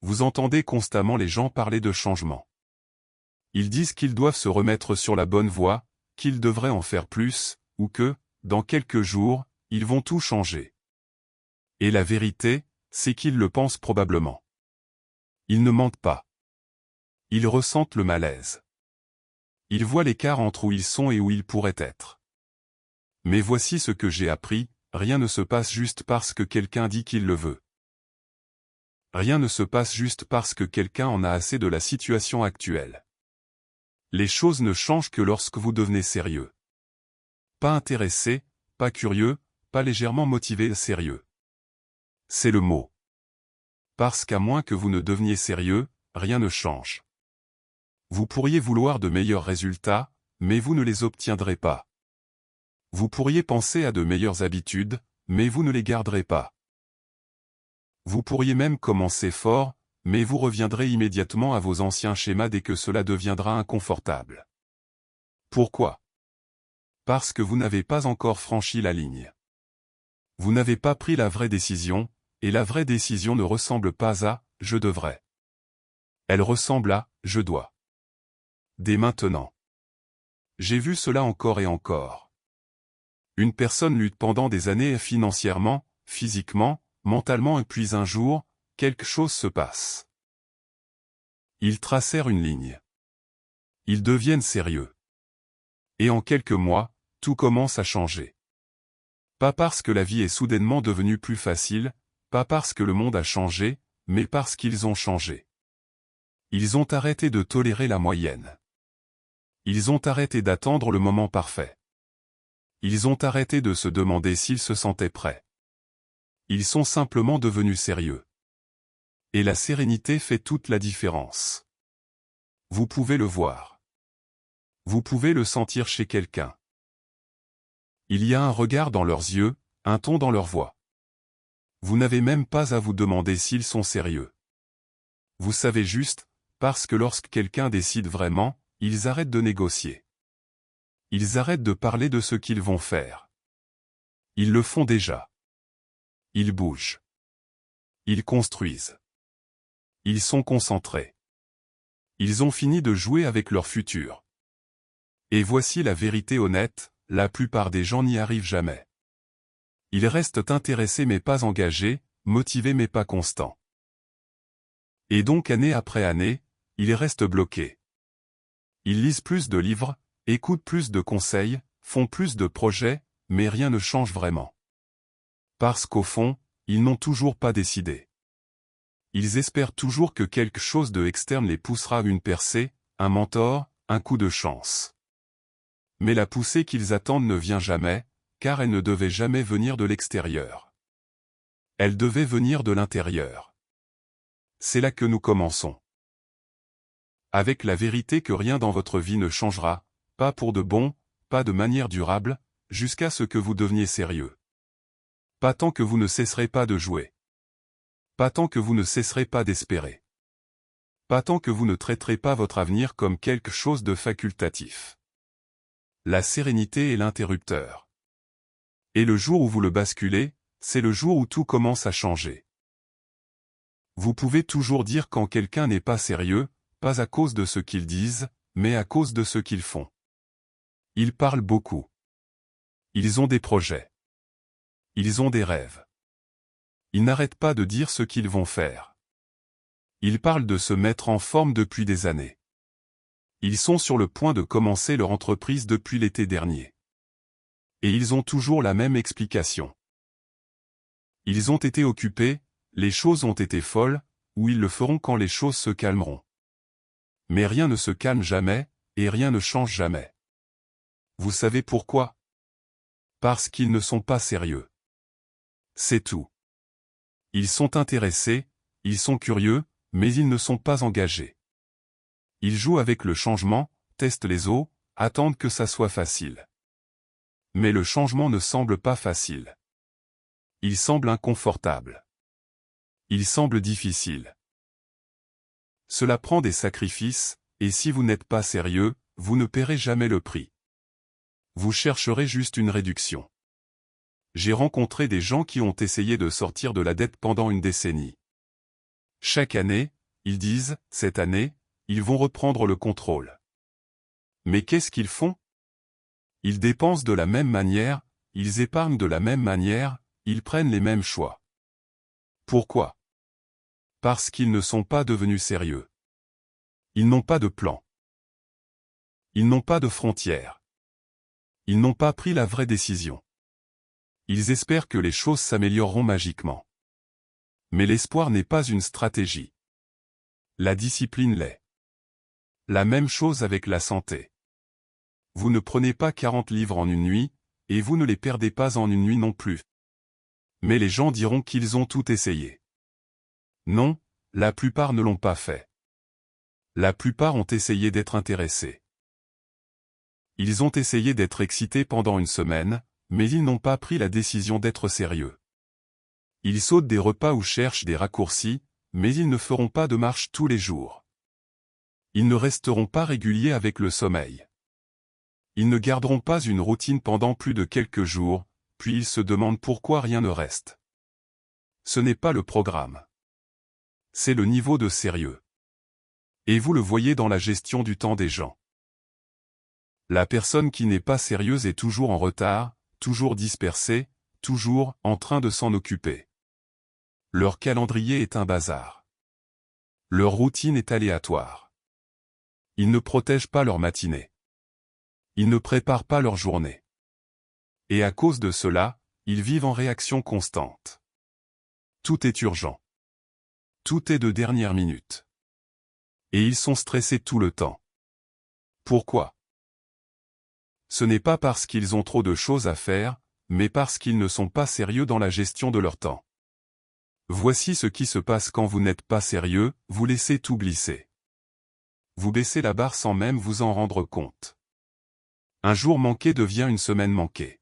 Vous entendez constamment les gens parler de changement. Ils disent qu'ils doivent se remettre sur la bonne voie, qu'ils devraient en faire plus, ou que, dans quelques jours, ils vont tout changer. Et la vérité, c'est qu'ils le pensent probablement. Ils ne mentent pas. Ils ressentent le malaise. Ils voient l'écart entre où ils sont et où ils pourraient être. Mais voici ce que j'ai appris, rien ne se passe juste parce que quelqu'un dit qu'il le veut. Rien ne se passe juste parce que quelqu'un en a assez de la situation actuelle. Les choses ne changent que lorsque vous devenez sérieux. Pas intéressé, pas curieux, pas légèrement motivé, sérieux. C'est le mot. Parce qu'à moins que vous ne deveniez sérieux, rien ne change. Vous pourriez vouloir de meilleurs résultats, mais vous ne les obtiendrez pas. Vous pourriez penser à de meilleures habitudes, mais vous ne les garderez pas. Vous pourriez même commencer fort, mais vous reviendrez immédiatement à vos anciens schémas dès que cela deviendra inconfortable. Pourquoi? Parce que vous n'avez pas encore franchi la ligne. Vous n'avez pas pris la vraie décision, et la vraie décision ne ressemble pas à « je devrais ». Elle ressemble à « je dois ». Dès maintenant. J'ai vu cela encore et encore. Une personne lutte pendant des années financièrement, physiquement, mentalement et puis un jour, quelque chose se passe. Ils tracèrent une ligne. Ils deviennent sérieux. Et en quelques mois, tout commence à changer. Pas parce que la vie est soudainement devenue plus facile, pas parce que le monde a changé, mais parce qu'ils ont changé. Ils ont arrêté de tolérer la moyenne. Ils ont arrêté d'attendre le moment parfait. Ils ont arrêté de se demander s'ils se sentaient prêts. Ils sont simplement devenus sérieux. Et la sérénité fait toute la différence. Vous pouvez le voir. Vous pouvez le sentir chez quelqu'un. Il y a un regard dans leurs yeux, un ton dans leur voix. Vous n'avez même pas à vous demander s'ils sont sérieux. Vous savez juste, parce que lorsque quelqu'un décide vraiment, ils arrêtent de négocier. Ils arrêtent de parler de ce qu'ils vont faire. Ils le font déjà. Ils bougent. Ils construisent. Ils sont concentrés. Ils ont fini de jouer avec leur futur. Et voici la vérité honnête, la plupart des gens n'y arrivent jamais. Ils restent intéressés mais pas engagés, motivés mais pas constants. Et donc année après année, ils restent bloqués. Ils lisent plus de livres, écoutent plus de conseils, font plus de projets, mais rien ne change vraiment. Parce qu'au fond, ils n'ont toujours pas décidé. Ils espèrent toujours que quelque chose de externe les poussera à une percée, un mentor, un coup de chance. Mais la poussée qu'ils attendent ne vient jamais, car elle ne devait jamais venir de l'extérieur. Elle devait venir de l'intérieur. C'est là que nous commençons. Avec la vérité que rien dans votre vie ne changera, pas pour de bon, pas de manière durable, jusqu'à ce que vous deveniez sérieux. Pas tant que vous ne cesserez pas de jouer. Pas tant que vous ne cesserez pas d'espérer. Pas tant que vous ne traiterez pas votre avenir comme quelque chose de facultatif. La sérénité est l'interrupteur. Et le jour où vous le basculez, c'est le jour où tout commence à changer. Vous pouvez toujours dire quand quelqu'un n'est pas sérieux, pas à cause de ce qu'ils disent, mais à cause de ce qu'ils font. Ils parlent beaucoup. Ils ont des projets. Ils ont des rêves. Ils n'arrêtent pas de dire ce qu'ils vont faire. Ils parlent de se mettre en forme depuis des années. Ils sont sur le point de commencer leur entreprise depuis l'été dernier. Et ils ont toujours la même explication. Ils ont été occupés, les choses ont été folles, ou ils le feront quand les choses se calmeront. Mais rien ne se calme jamais, et rien ne change jamais. Vous savez pourquoi? Parce qu'ils ne sont pas sérieux. C'est tout. Ils sont intéressés, ils sont curieux, mais ils ne sont pas engagés. Ils jouent avec le changement, testent les eaux, attendent que ça soit facile. Mais le changement ne semble pas facile. Il semble inconfortable. Il semble difficile. Cela prend des sacrifices, et si vous n'êtes pas sérieux, vous ne paierez jamais le prix. Vous chercherez juste une réduction. J'ai rencontré des gens qui ont essayé de sortir de la dette pendant une décennie. Chaque année, ils disent, cette année, ils vont reprendre le contrôle. Mais qu'est-ce qu'ils font? Ils dépensent de la même manière, ils épargnent de la même manière, ils prennent les mêmes choix. Pourquoi? Parce qu'ils ne sont pas devenus sérieux. Ils n'ont pas de plan. Ils n'ont pas de frontières. Ils n'ont pas pris la vraie décision. Ils espèrent que les choses s'amélioreront magiquement. Mais l'espoir n'est pas une stratégie. La discipline l'est. La même chose avec la santé. Vous ne prenez pas 40 livres en une nuit, et vous ne les perdez pas en une nuit non plus. Mais les gens diront qu'ils ont tout essayé. Non, la plupart ne l'ont pas fait. La plupart ont essayé d'être intéressés. Ils ont essayé d'être excités pendant une semaine, mais ils n'ont pas pris la décision d'être sérieux. Ils sautent des repas ou cherchent des raccourcis, mais ils ne feront pas de marche tous les jours. Ils ne resteront pas réguliers avec le sommeil. Ils ne garderont pas une routine pendant plus de quelques jours, puis ils se demandent pourquoi rien ne reste. Ce n'est pas le programme. C'est le niveau de sérieux. Et vous le voyez dans la gestion du temps des gens. La personne qui n'est pas sérieuse est toujours en retard, toujours dispersée, toujours en train de s'en occuper. Leur calendrier est un bazar. Leur routine est aléatoire. Ils ne protègent pas leur matinée. Ils ne préparent pas leur journée. Et à cause de cela, ils vivent en réaction constante. Tout est urgent. Tout est de dernière minute. Et ils sont stressés tout le temps. Pourquoi? Ce n'est pas parce qu'ils ont trop de choses à faire, mais parce qu'ils ne sont pas sérieux dans la gestion de leur temps. Voici ce qui se passe quand vous n'êtes pas sérieux, vous laissez tout glisser. Vous baissez la barre sans même vous en rendre compte. Un jour manqué devient une semaine manquée.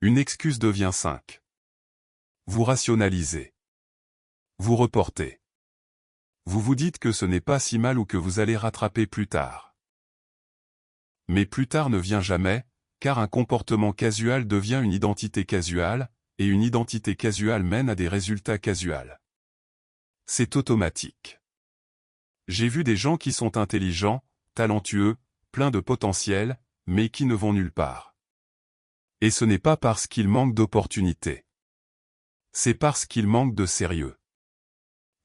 Une excuse devient 5. Vous rationalisez. Vous reportez. Vous vous dites que ce n'est pas si mal ou que vous allez rattraper plus tard. Mais plus tard ne vient jamais, car un comportement casual devient une identité casuale, et une identité casuale mène à des résultats casuals. C'est automatique. J'ai vu des gens qui sont intelligents, talentueux, pleins de potentiel, mais qui ne vont nulle part. Et ce n'est pas parce qu'ils manquent d'opportunités. C'est parce qu'ils manquent de sérieux.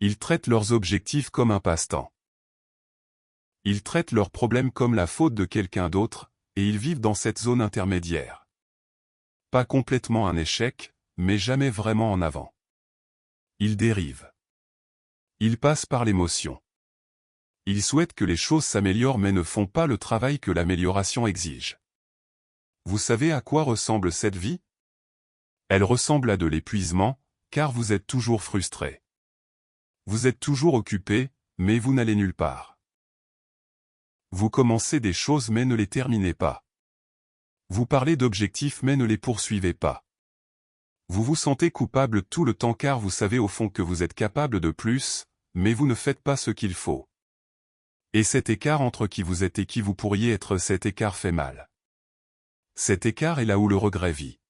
Ils traitent leurs objectifs comme un passe-temps. Ils traitent leurs problèmes comme la faute de quelqu'un d'autre, et ils vivent dans cette zone intermédiaire. Pas complètement un échec, mais jamais vraiment en avant. Ils dérivent. Ils passent par l'émotion. Ils souhaitent que les choses s'améliorent mais ne font pas le travail que l'amélioration exige. Vous savez à quoi ressemble cette vie? Elle ressemble à de l'épuisement, car vous êtes toujours frustré. Vous êtes toujours occupé, mais vous n'allez nulle part. Vous commencez des choses mais ne les terminez pas. Vous parlez d'objectifs mais ne les poursuivez pas. Vous vous sentez coupable tout le temps car vous savez au fond que vous êtes capable de plus, mais vous ne faites pas ce qu'il faut. Et cet écart entre qui vous êtes et qui vous pourriez être, cet écart fait mal. Cet écart est là où le regret vit.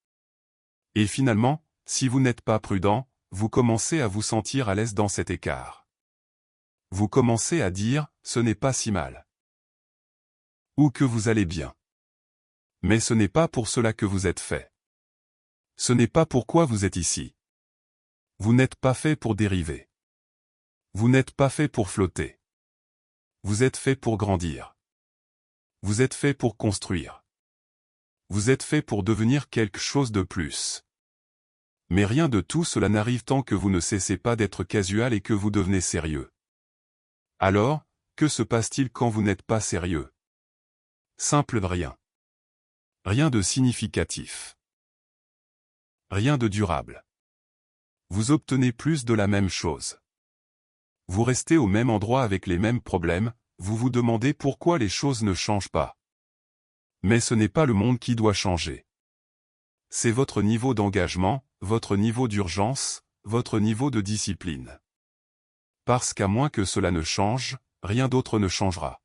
Et finalement, si vous n'êtes pas prudent, vous commencez à vous sentir à l'aise dans cet écart. Vous commencez à dire, ce n'est pas si mal. Ou que vous allez bien. Mais ce n'est pas pour cela que vous êtes fait. Ce n'est pas pourquoi vous êtes ici. Vous n'êtes pas fait pour dériver. Vous n'êtes pas fait pour flotter. Vous êtes fait pour grandir. Vous êtes fait pour construire. Vous êtes fait pour devenir quelque chose de plus. Mais rien de tout cela n'arrive tant que vous ne cessez pas d'être casual et que vous devenez sérieux. Alors, que se passe-t-il quand vous n'êtes pas sérieux? Simple rien. Rien de significatif. Rien de durable. Vous obtenez plus de la même chose. Vous restez au même endroit avec les mêmes problèmes, vous vous demandez pourquoi les choses ne changent pas. Mais ce n'est pas le monde qui doit changer. C'est votre niveau d'engagement, votre niveau d'urgence, votre niveau de discipline. Parce qu'à moins que cela ne change, rien d'autre ne changera.